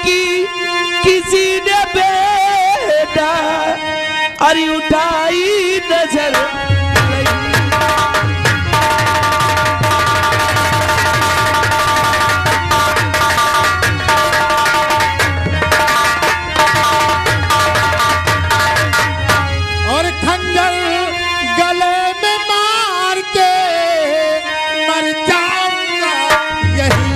की किसी ने बेटा अरे उठाई नजर और खंजर गले में मार के मर जाऊंगा यही।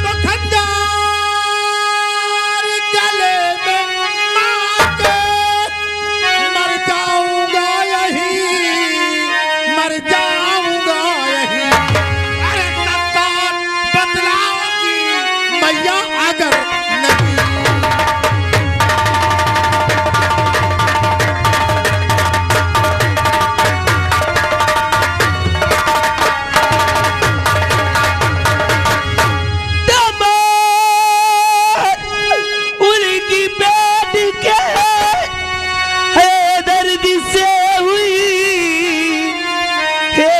तो खंजर गले में मार के मर जाऊंगा यही, मर जाऊंगा यही। अरे सत्तार बदलाव की मैया अगर नहीं। दमाद उनकी बेटी के है दर्द से हुई, है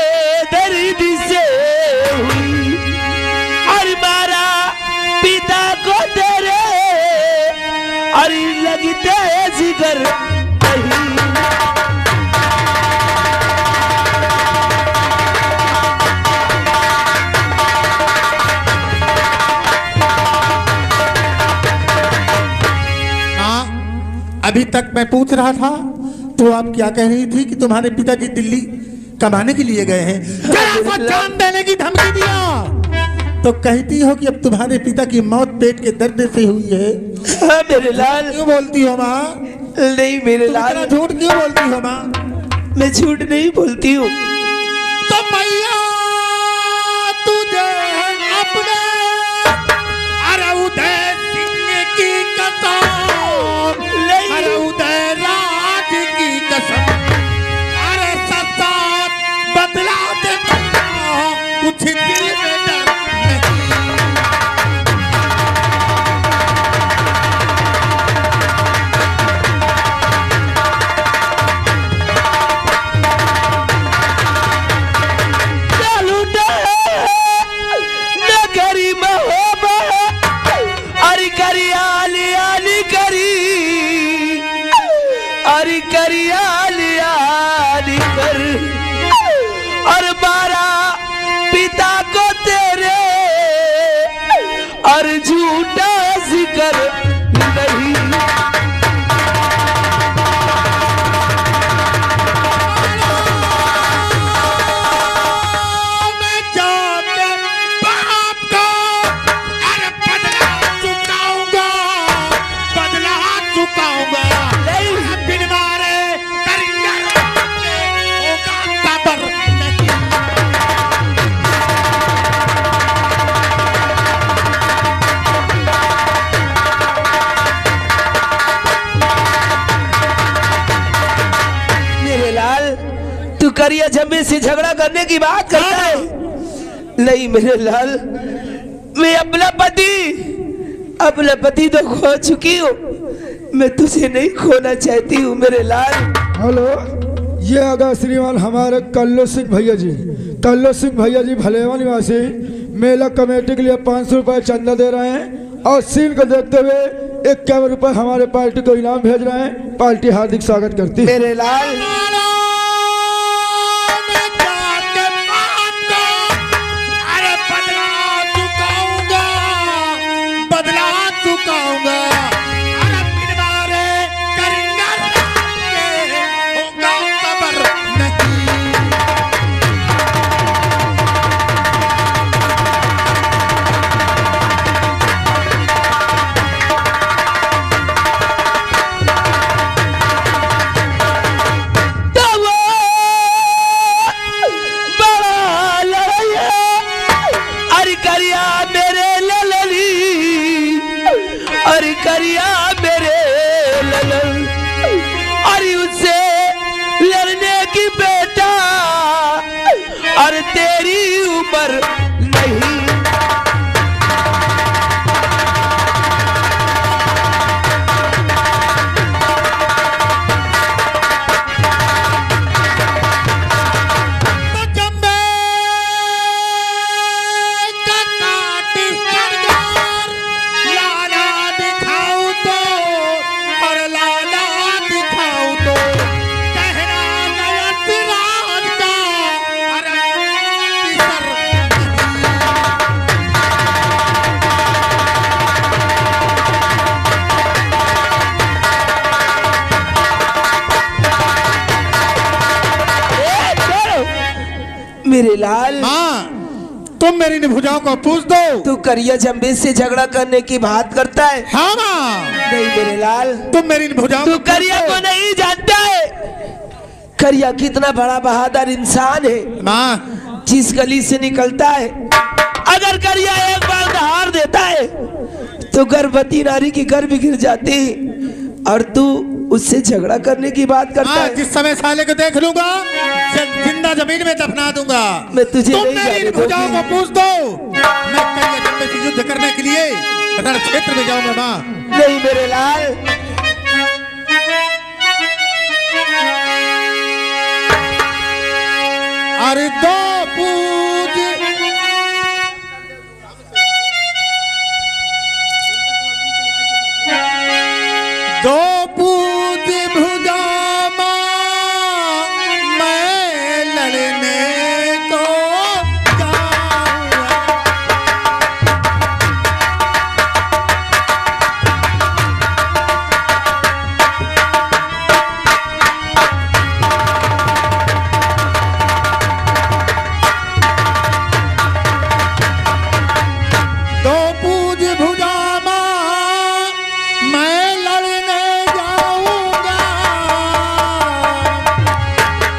दर्द से हुई और मारा पिता को तेरे और लगते जिगर नहीं। हाँ, अभी तक मैं पूछ रहा था तो आप क्या कह रही थी कि तुम्हारे पिताजी दिल्ली कमाने के लिए गए हैं, जरा को जान देने की धमकी दिया। तो कहती हो कि अब तुम्हारे पिता की मौत पेट के दर्द से हुई है। हाँ मेरे लाल। क्यों बोलती हो माँ? नहीं मेरे तुम इतना लाल, झूठ क्यों बोलती हो माँ? मैं झूठ नहीं बोलती हूँ। तो मैया तुझे अपने अरे उदय सिंह की कसम, अरे उदय राज की कसम, अरे सत्तार बदला दे कुछ दिल में डर नहीं। चालू न करी मोहब्बत अरे करी आली आली करी अरे करी आली आली कर और मारा पिता को तेरे और झूठा जिक्र नहीं। मैं जाके बाप को अरे बदला चुकाऊंगा, बदला चुकाऊंगा। नहीं बिन मारे करिंगर होगा कबर नहीं। मेरे लाल, तू करिया जम्मे से झगड़ा करने की बात करता है। नहीं मेरे लाल, मैं अपना पति तो खो चुकी हूँ, मैं तुझे नहीं खोना चाहती हूँ मेरे लाल। हेलो, ये आगा श्रीमान हमारे कल्लू सिंह भैया जी भलेवा निवासी मेला कमेटी के लिए 500 रुपये चंदा दे रहे हैं और सीन को देखते हुए 51 रुपये हमारे पार्टी को इनाम भेज रहे हैं। पार्टी हार्दिक स्वागत करती है। मेरे लाल मैं जाके बाप को अरे बदला चुकाऊंगा, बदला चुकाऊंगा। अरे बिन मारे करिंगर होगा कबर नहीं। करिया मेरे ललन अरे उससे लड़ने की बेटा और तेरी उम्र नहीं। मेरे लाल हाँ तुम मेरी भुजाओं को पूछ दो। तू करिया जम्बे से झगड़ा करने की बात करता है। हाँ माँ नहीं मेरे लाल, तुम मेरी भुजाओं तू करिया को नहीं जानता है। करिया कितना बड़ा बहादुर इंसान है माँ। जिस गली से निकलता है, अगर करिया एक बार हार देता है तो गर्भवती नारी की गर्भ गिर जाती है और तू उससे झगड़ा करने की बात करता है। जिस समय साले को देख लूंगा जिंदा जमीन में दफना दूंगा। मैं तुझे तुम नहीं मेरी भुजाओं को पूछ दो। मैं करिया जम्बे से युद्ध करने के लिए रण क्षेत्र में जाऊंगा माँ। नहीं मेरे लाल, अरे दो पूज भुजा माँ मैं लड़ने को जाऊंगा। दो पूज भुजा माँ मैं लड़ने जाऊंगा।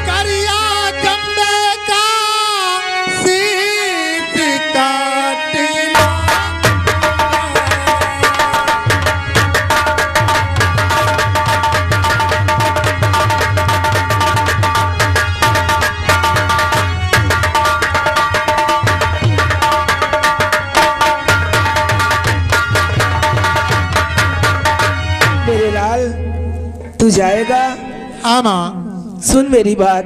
करिया जम्बे का शीश काटना। मेरे लाल तू जाएगा। हाँ माँ सुन मेरी बात,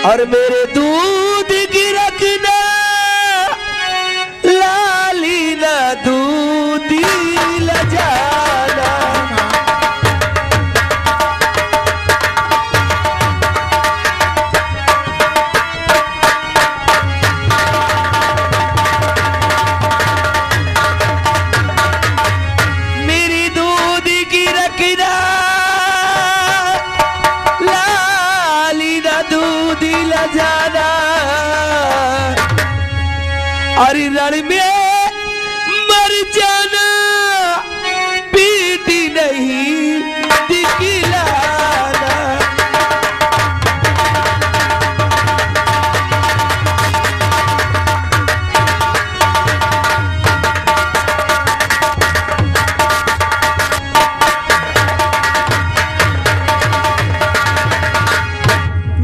और मेरे दूध की रखना लाली ना दूधी ल जाना। मेरी दूध की रखना लाली ना दूधी ल जाना। और रण में मर जाना पीटी नहीं दिखलाना।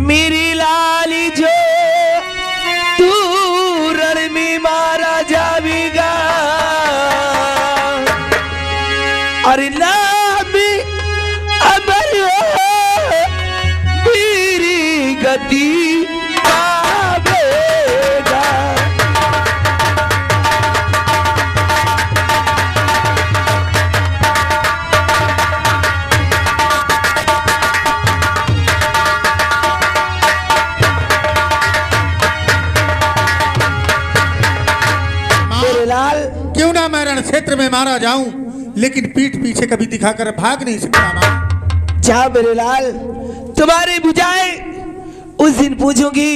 मेरी लाली जो तू रण में मारा जाएगा, और नाम अमर हो मेरी गति पावेगा। मेरे लाल, क्यों ना मैं रण क्षेत्र में मारा जाऊं, लेकिन पीठ पीछे कभी दिखाकर भाग नहीं सकता माँ। जा मेरे लाल, तुम्हारी बुझाएं उस दिन पूछूंगी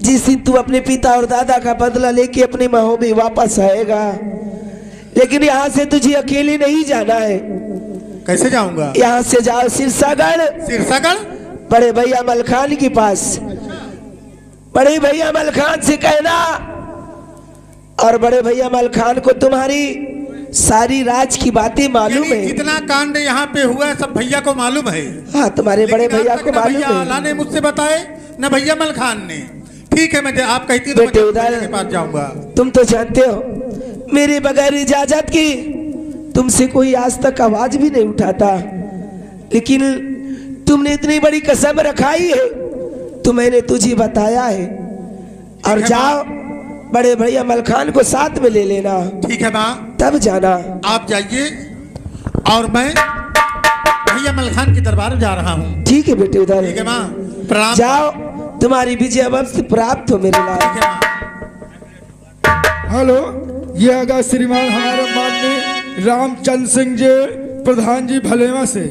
जिस दिन तू अपने पिता और दादा का बदला लेके अपने महल में वापस आएगा। लेकिन यहाँ से तुझे अकेले नहीं जाना है। कैसे जाऊंगा? यहाँ से जाओ सिरसागढ़, सिरसागढ़ बड़े भैया मलखान के पास। बड़े भैया मलखान से कहना, और बड़े भैया मलखान को तुम्हारी सारी राज की बातें मालूम है। जितना कांड यहाँ पे हुआ है सब भैया को मालूम है। हाँ, तुम्हारे बड़े भैया को मालूम भैया है। आला ने मुझसे बताए न भैया मलखान ने। ठीक है, मैं आप कहती तो बेटे मैं उधर के पास जाऊंगा। तुम तो जानते हो मेरे बगैर इजाजत की तुमसे कोई आज तक आवाज भी नहीं उठाता, लेकिन तुमने इतनी बड़ी कसम रखाई है तो मैंने तुझे बताया है। और जाओ बड़े भैया मलखान को साथ में ले लेना। ठीक है माँ, तब जाना। आप जाइए और मैं भैया मलखान के दरबार में जा रहा हूँ। ठीक है बेटे उधर। ठीक है माँ, प्रणाम। जाओ, तुम्हारी विजय वंश प्राप्त हो मेरे लाल। ठीक है माँ। हेलो, ये आगा श्रीमान हमारे माननीय रामचंद्र सिंह जी प्रधान जी भलेवा से,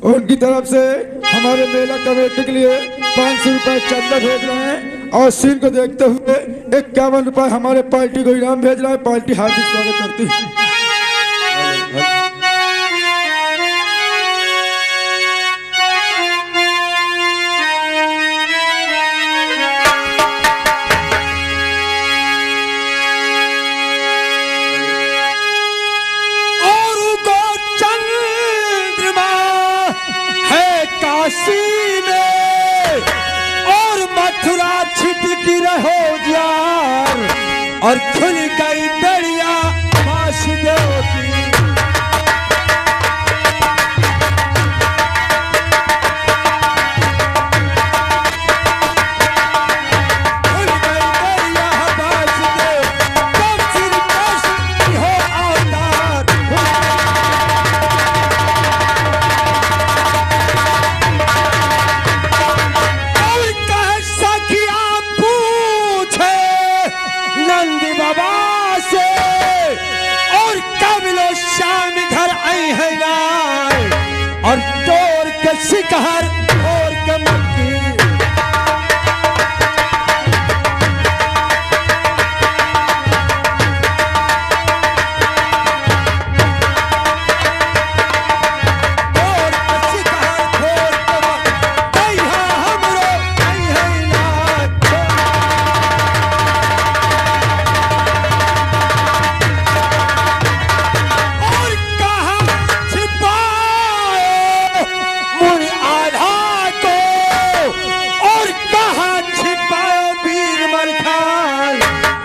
उनकी तरफ से हमारे मेला कमेटी के लिए 500 रुपए चंदा भेज रहे हैं। और सीन को देखते हुए 51 रुपए हमारे पार्टी को इनाम भेज रहा है। पार्टी हार्दिक स्वागत करती है। छिटकी रहो यार और खुल गई दरिया वासुदेव की। खुल गई दरिया वासुदेव तब फिर काशी हो अवतार। और कह सकिया नंद बाबा से और कब लो शाम घर आई है नार और तोड़ के शिकार और के मक्की।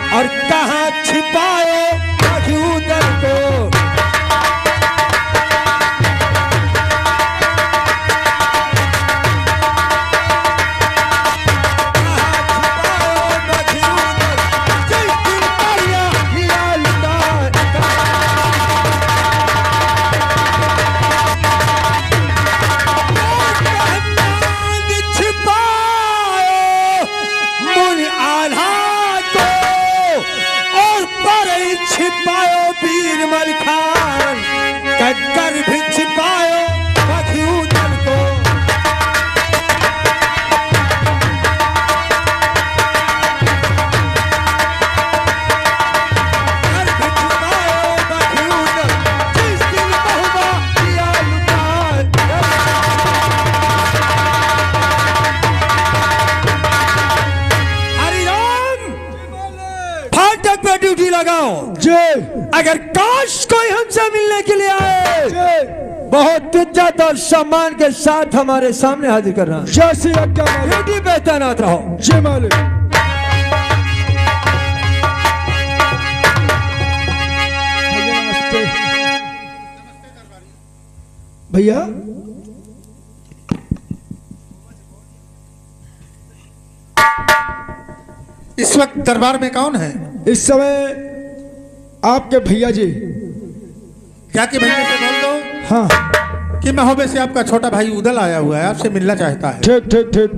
और कहाँ छिपाए मधुदर को। छिपायो वीर मलखान कक्कर भी छिपायो मधुदर को। कर भी छिपायो मधुदर जिस दिन बहुमा दिया लुटान। हरिराम फाटक पे ड्यूटी लगाओ। अगर काश कोई हमसे मिलने के लिए आए बहुत इज्जत और सम्मान के साथ हमारे सामने हाजिर करना। ड्यूटी पे तैनात रहो। जय मालिक। भैया इस वक्त दरबार में कौन है? इस समय आपके भैया जी। क्या कि भैया से बोल दो हाँ कि महोबे से आपका छोटा भाई उदल आया हुआ है, आपसे मिलना चाहता है। ठीक ठीक ठीक।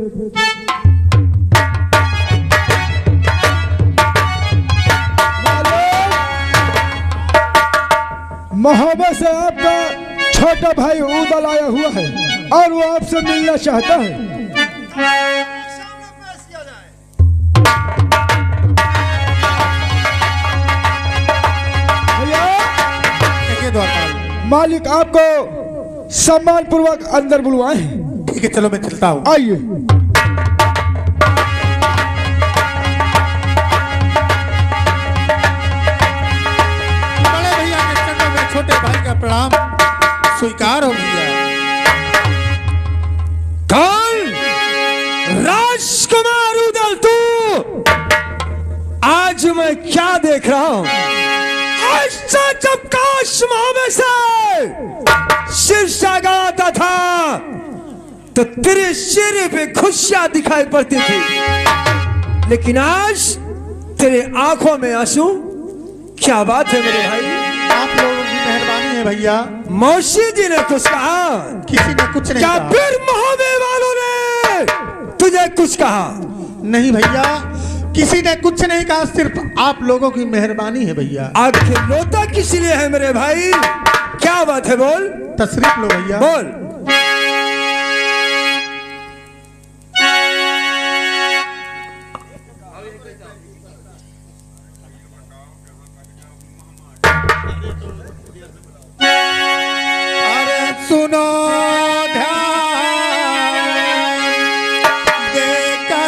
महोबे से आपका छोटा भाई उदल आया हुआ है और वो आपसे मिलना चाहता है। मालिक आपको सम्मान पूर्वक अंदर बुलवाए हैं। ठीक है चलो मैं चलता हूँ। आइए। बड़े भैया के चरणों में छोटे भाई का प्रणाम स्वीकार हो गया। कौन? राजकुमार उदल तू? आज मैं क्या देख रहा हूँ? जब काश में से शीर्षा गाता था तो तेरे चेहरे पे खुशियां दिखाई पड़ती थी, लेकिन आज तेरे आंखों में आंसू। क्या बात है मेरे भाई? आप लोगों की मेहरबानी है भैया। मौसी जी ने कुछ कहा? किसी ने कुछ नहीं क्या कहा। फिर महोबे वालों ने तुझे कुछ कहा? नहीं भैया, किसी ने कुछ नहीं कहा, सिर्फ आप लोगों की मेहरबानी है भैया। आखिर रोता किस लिए है मेरे भाई? क्या बात है बोल। तशरीफ लो भैया। बोल।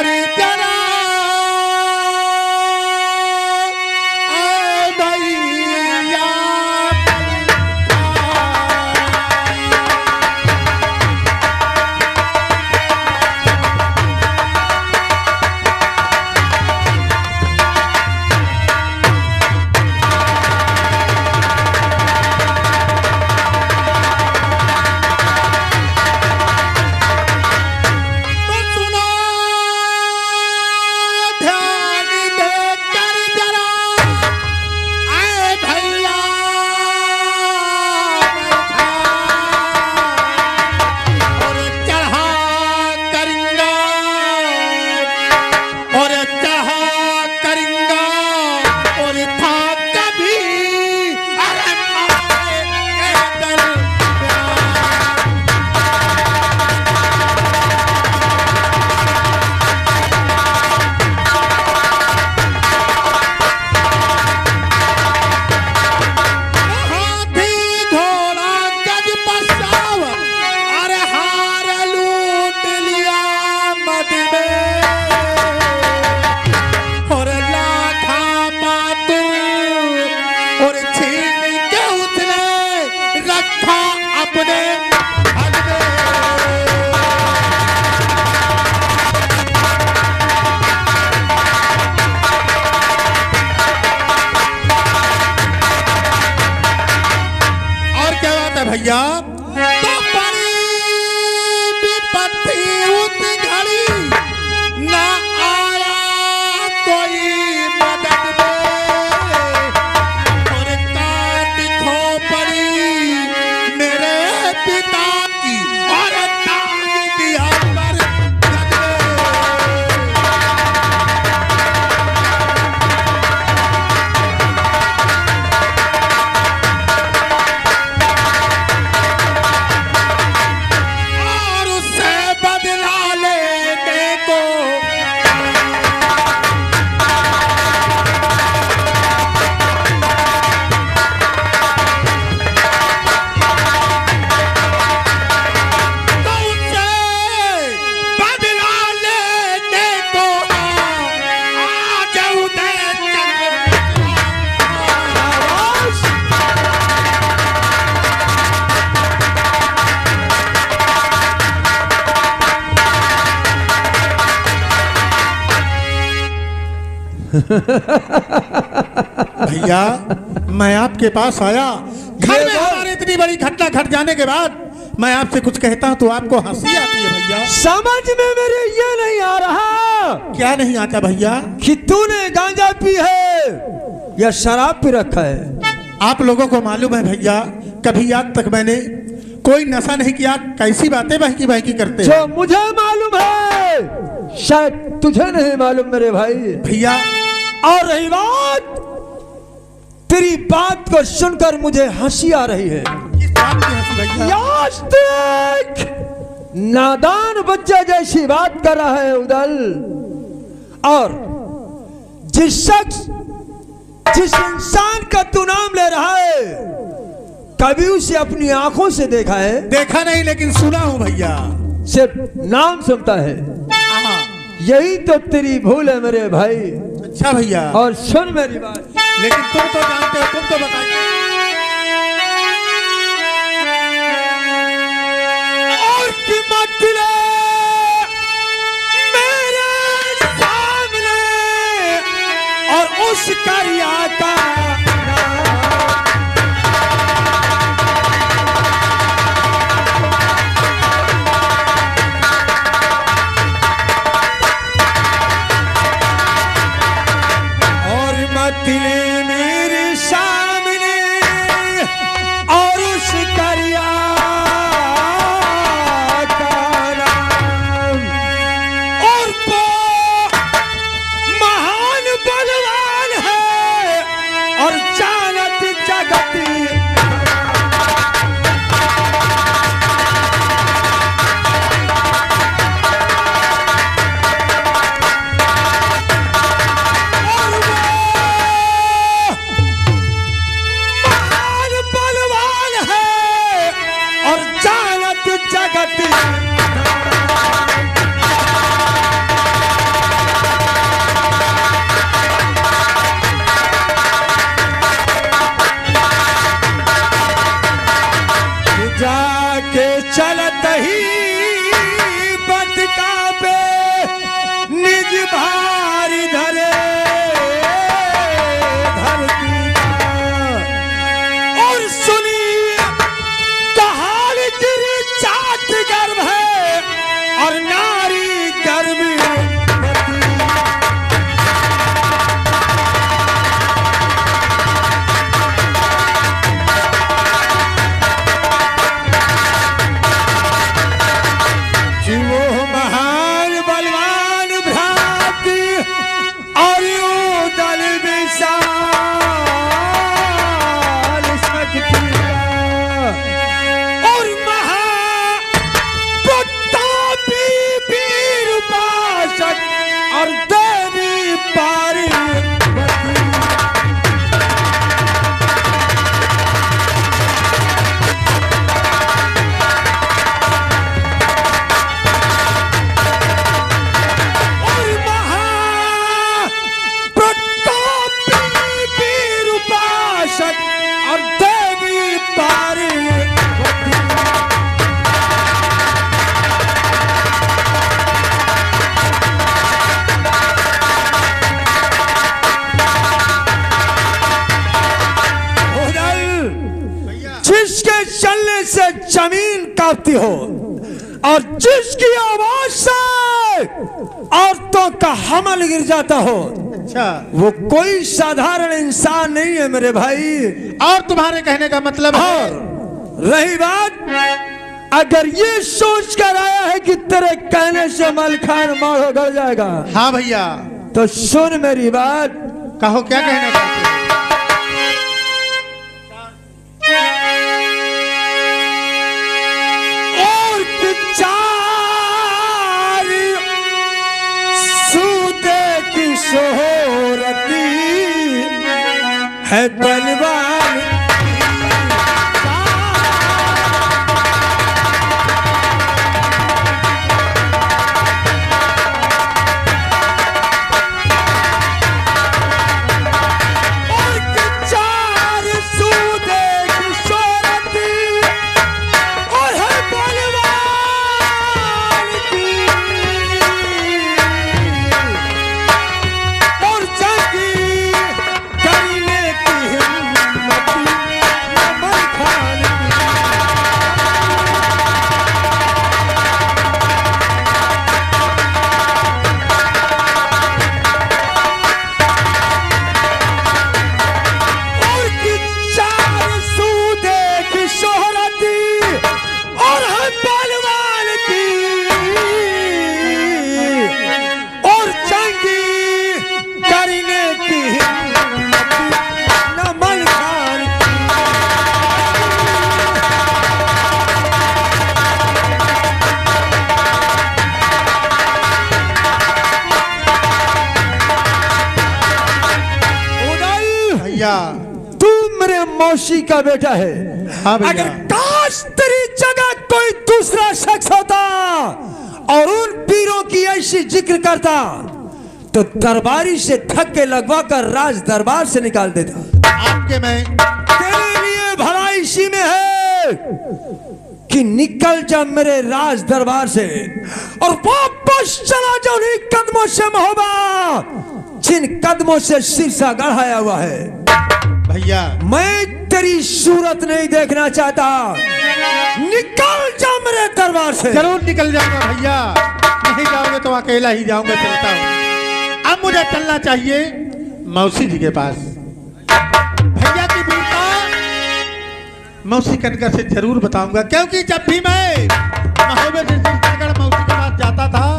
कर जरा ए भैया भैया तो बड़ी विपत्ति उस घड़ी ना आया कोई मदद में और काट खो पड़ी मेरे पिता की और ताज दिया पर भैया मैं आपके पास आया घर में हमारे इतनी बड़ी घटना घट जाने के बाद मैं आपसे कुछ कहता हूँ तो आपको हंसी आती है भैया। समझ में मेरे ये नहीं आ रहा। क्या नहीं आता भैया? कि तूने गांजा पी है या शराब पी रखा है? आप लोगों को मालूम है भैया कभी आज तक मैंने कोई नशा नहीं किया। कैसी बातें बहकी बहकी करते जो मुझे मालूम है शायद तुझे नहीं मालूम मेरे भाई। भैया और रही बात तेरी बात को सुनकर मुझे हंसी आ रही है। किस बात की हंसी भैया? आज देख नादान बच्चा जैसी बात कर रहा है उदल। और जिस शख्स जिस इंसान का तू नाम ले रहा है कभी उसे अपनी आंखों से देखा है? देखा नहीं लेकिन सुना हूं भैया। सिर्फ नाम सुनता है। यही तो तेरी भूल है मेरे भाई। अच्छा भैया और सुन मेरी बात। लेकिन तुम तो जानते हो तुम तो बताइए। और कीमत ले मेरे सामने और उस करिया का दिले मेरे सामने और उस करिया का नाम भारी धरे धरती का। और सुनी कहानी गिरी जात गर्भ है और नारी गर्भ और देवी पारी और महाप्रतापी वीर उपासक और देवी पारी जिसके चलने से जमीन कांपती हो और जिसकी आवाज से औरतों का हमल गिर जाता हो, अच्छा, वो कोई साधारण इंसान नहीं है मेरे भाई। और तुम्हारे कहने का मतलब है? और रही बात, अगर ये सोच कर आया है कि तेरे कहने से मलखान मारो गड़ जाएगा, हाँ भैया, तो सुन मेरी बात। कहो क्या कहना चाहते हो? शोहरती है बलवान और चार सूदे की शोहरती और है बलवान की तू मेरे मौसी का बेटा है। हाँ भैया। अगर काश तेरी जगह कोई दूसरा शख्स होता और उन पीरों की ऐसी जिक्र करता तो दरबारी से धक्के लगवा कर राज दरबार से निकाल देता। आपके मैं तेरे लिए भलाई इसी में है कि निकल जा मेरे राज दरबार से और वापस चला जा उन्हीं कदमों से मोहब्बत जिन कदमों से शीर्षा गढ़ाया हुआ है। भैया, मैं तेरी सूरत नहीं देखना चाहता, निकल जा मेरे दरबार से। जरूर निकल जाऊंगा भैया, नहीं जाओगे तो अकेला ही जाऊंगा, चलता हूँ। अब मुझे चलना चाहिए मौसी जी के पास। भैया की वीरता मौसी कनकर से जरूर बताऊंगा, क्योंकि जब भी मैं महोबे से चित्तौड़गढ़ मौसी के पास जाता था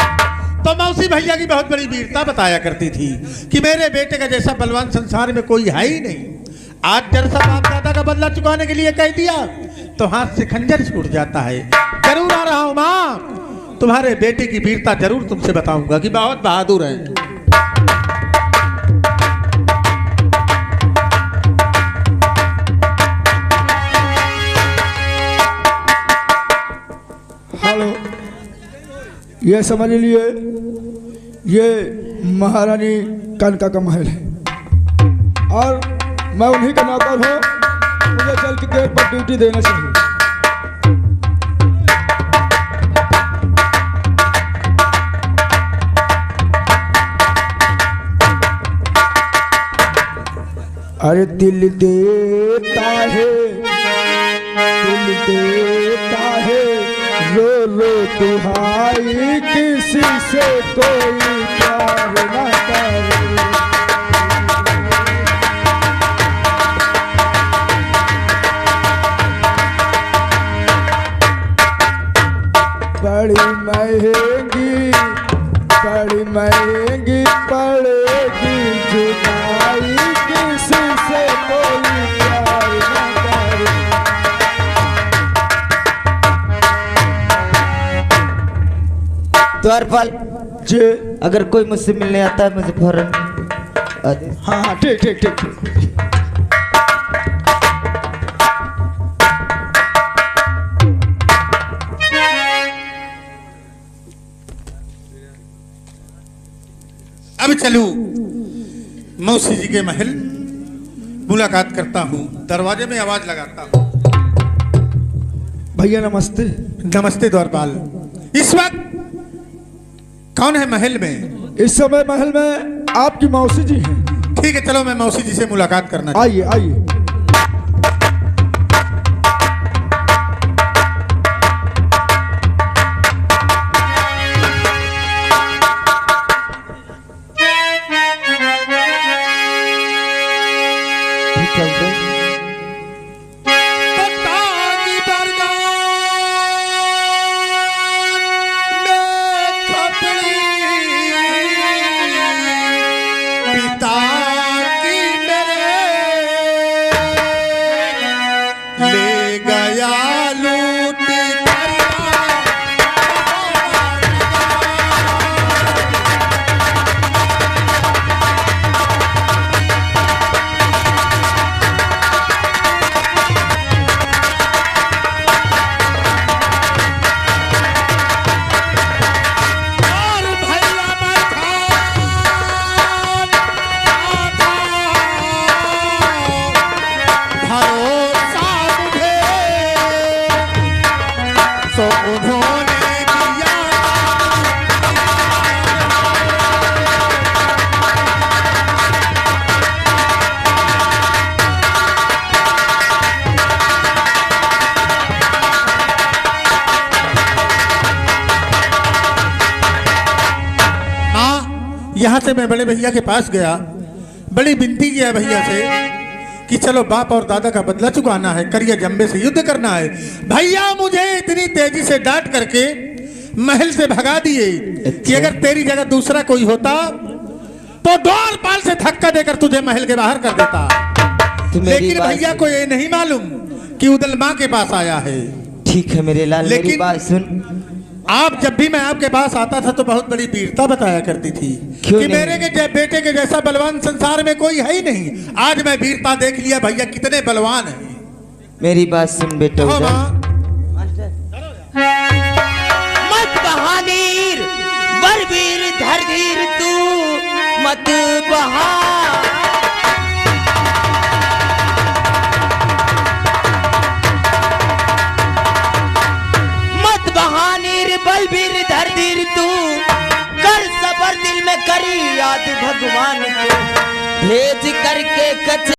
तो मौसी भैया की बहुत बड़ी वीरता बताया करती थी कि मेरे बेटे का जैसा बलवान संसार में कोई है ही नहीं। आज जरा बाप दादा का बदला चुकाने के लिए कह दिया तो हाथ से खंजर छूट जाता है। जरूर आ रहा हूं माँ, तुम्हारे बेटे की वीरता जरूर तुमसे बताऊंगा कि बहुत बहादुर है। हेलो, ये समझ लिए ये महारानी कनका का महल है और मैं उन्हीं का नौकर हूँ। मुझे चल के गेट पर ड्यूटी देना चाहिए। अरे दिल देता है, दिल देता है, रो रो दुहाई, किसी से कोई प्यार न करे। बड़ी महंगी, बड़ी महंगी पड़ेगी जुदाई, किसी से कोई प्यार न करे। द्वारपाल जी अगर कोई मुझसे मिलने आता है मुझे फौरन आदेश। हाँ हाँ ठीक ठीक ठीक ठीक। अब चलूं मौसी जी के महल, मुलाकात करता हूँ, दरवाजे में आवाज लगाता हूँ। भैया नमस्ते। नमस्ते द्वारपाल। इस वक्त कौन है महल में? इस समय महल में आपकी मौसी जी हैं। ठीक है, चलो मैं मौसी जी से मुलाकात करना। आइए आइए। यहाँ से मैं बड़े भैया के पास गया, बड़ी विनती किया भैया से कि चलो बाप और दादा का बदला चुकाना है, करिया जंबे से युद्ध करना है। भैया मुझे इतनी तेजी से डांट करके महल से भगा दिए कि अगर तेरी जगह दूसरा कोई होता तो द्वारपाल से धक्का देकर तुझे महल के बाहर कर देता। लेकिन भैया को ये नहीं मालूम कि उदल माँ के पास आया है। ठीक है मेरे लाल, मेरी बात सुन। आप जब भी मैं आपके पास आता था तो बहुत बड़ी वीरता बताया करती थी कि मेरे के बेटे के जैसा बलवान संसार में कोई है ही नहीं। आज मैं वीरता देख लिया भैया कितने बलवान हैं। मेरी बात सुन बेटा। मत बहादीर बलबीर धरधीर तू मत बहा, बलबीर धरधीर तू कर सबर दिल में करी याद भगवान को भेज करके कच